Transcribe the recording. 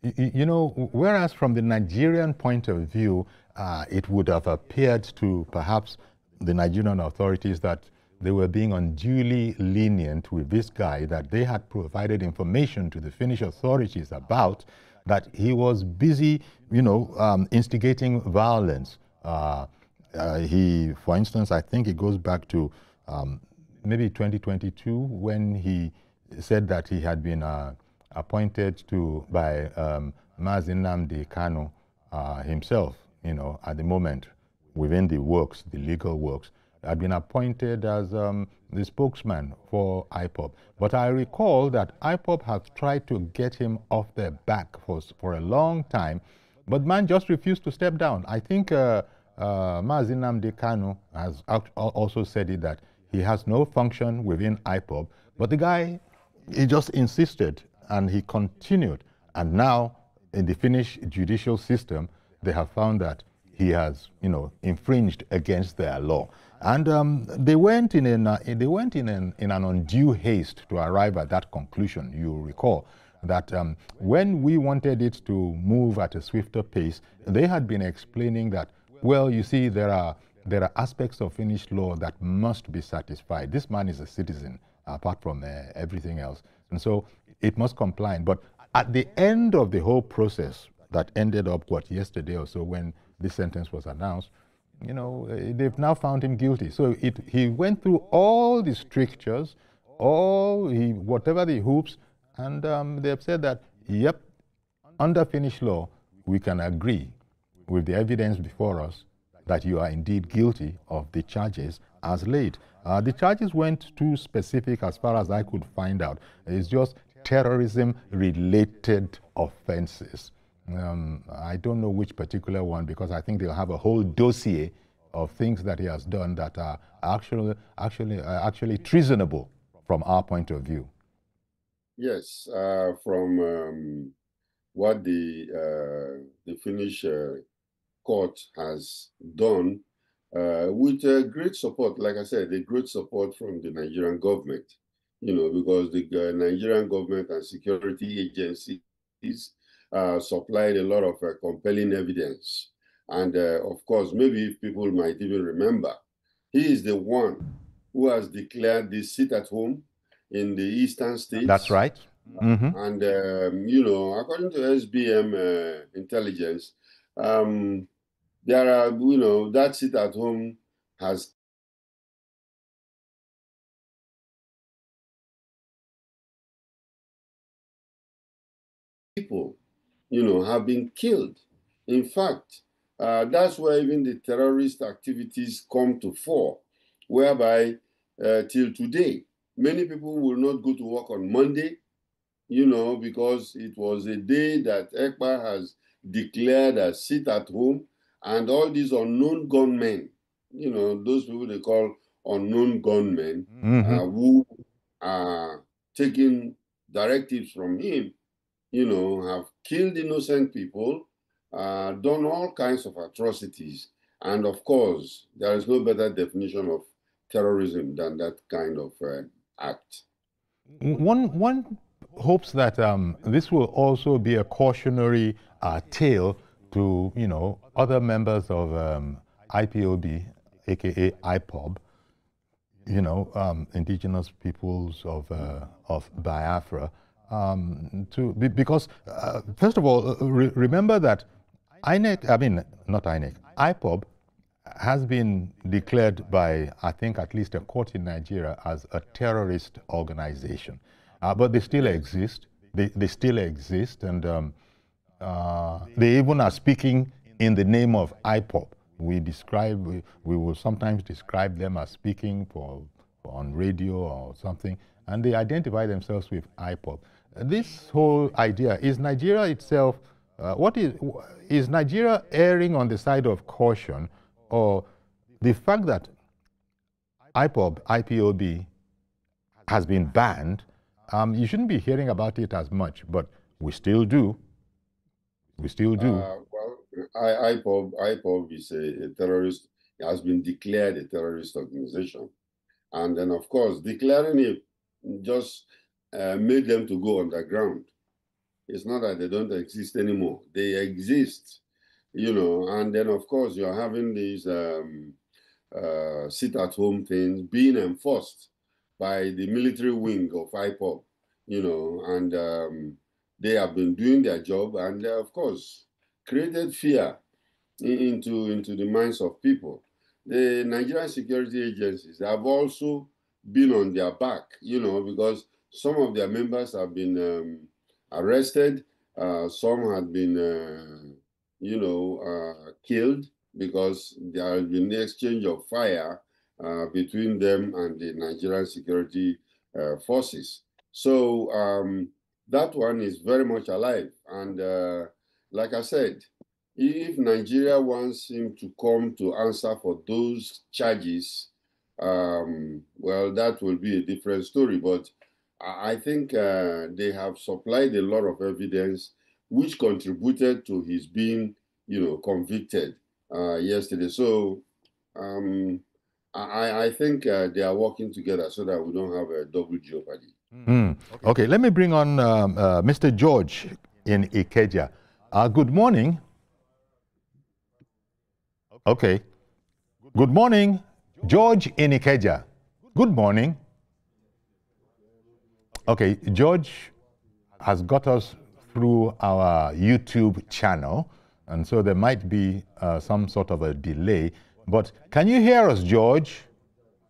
You know, whereas from the Nigerian point of view, it would have appeared to perhaps the Nigerian authorities that they were being unduly lenient with this guy, that they had provided information to the Finnish authorities about that he was busy, you know, instigating violence. For instance, I think it goes back to maybe 2022 when he said that he had been appointed to by Mazi Nnamdi Kanu himself, you know, at the moment within the works, the legal works, had been appointed as the spokesman for IPOB. But I recall that IPOB has tried to get him off their back for a long time, but man just refused to step down. I think Mazi Nnamdi Kanu has also said it, that he has no function within IPOB, but the guy, he just insisted and he continued. And now in the Finnish judicial system, they have found that he has, you know, infringed against their law. And they went in an undue haste to arrive at that conclusion. You recall that when we wanted it to move at a swifter pace, they had been explaining that, well, you see, there are aspects of Finnish law that must be satisfied. This man is a citizen, apart from everything else. And so it must comply. But at the end of the whole process that ended up, yesterday or so, when this sentence was announced, you know, they've now found him guilty. So he went through all the strictures, whatever the hoops, and they've said that, yep, under Finnish law, we can agree with the evidence before us that you are indeed guilty of the charges as laid. The charges weren't too specific as far as I could find out. It's just terrorism-related offenses. I don't know which particular one, because I think they'll have a whole dossier of things that he has done that are actually treasonable from our point of view. Yes, from what the Finnish court has done, with great support, like I said, the great support from the Nigerian government, you know, because the Nigerian government and security agencies supplied a lot of compelling evidence. And of course, maybe if people might even remember, he is the one who has declared this sit-at-home in the eastern states. That's right. Mm-hmm. And, you know, according to SBM intelligence, there are, you know, that sit-at-home has people, you know, have been killed. In fact, that's where even the terrorist activities come to fore, whereby till today, many people will not go to work on Monday, you know, because it was a day that Ekpa has declared as sit at home, and all these unknown gunmen, you know, those people they call unknown gunmen, who are taking directives from him, you know, have killed innocent people, done all kinds of atrocities. And of course, there is no better definition of terrorism than that kind of act. One hopes that this will also be a cautionary tale to, you know, other members of IPOB, aka IPOB, you know, indigenous peoples of Biafra, because first of all, remember that IPOB has been declared by, I think, at least a court in Nigeria as a terrorist organization. But they still exist. They still exist, and they even are speaking in the name of IPOB. We will sometimes describe them as speaking on radio or something, and they identify themselves with IPOB. This whole idea, is Nigeria itself, is Nigeria erring on the side of caution, or the fact that IPOB has been banned? You shouldn't be hearing about it as much, but we still do. We still do. Well, IPOB is a terrorist, has been declared a terrorist organization. And then, of course, declaring it just made them to go underground. It's not that they don't exist anymore. They exist, you know, and then of course you're having these sit-at-home things being enforced by the military wing of IPOB, you know, and they have been doing their job, and of course created fear into the minds of people. The Nigerian security agencies have also been on their back, you know, because some of their members have been arrested, some had been, killed because there has been the exchange of fire between them and the Nigerian security forces. So that one is very much alive. And like I said, if Nigeria wants him to come to answer for those charges, well, that will be a different story. But I think they have supplied a lot of evidence which contributed to his being, convicted yesterday. So I think they are working together so that we don't have a double jeopardy. Okay, let me bring on Mr. George in Ikeja. Good morning. Okay. Good morning, George in Ikeja. Good morning. Okay, George has got us through our YouTube channel, and so there might be some sort of a delay. But can you hear us, George?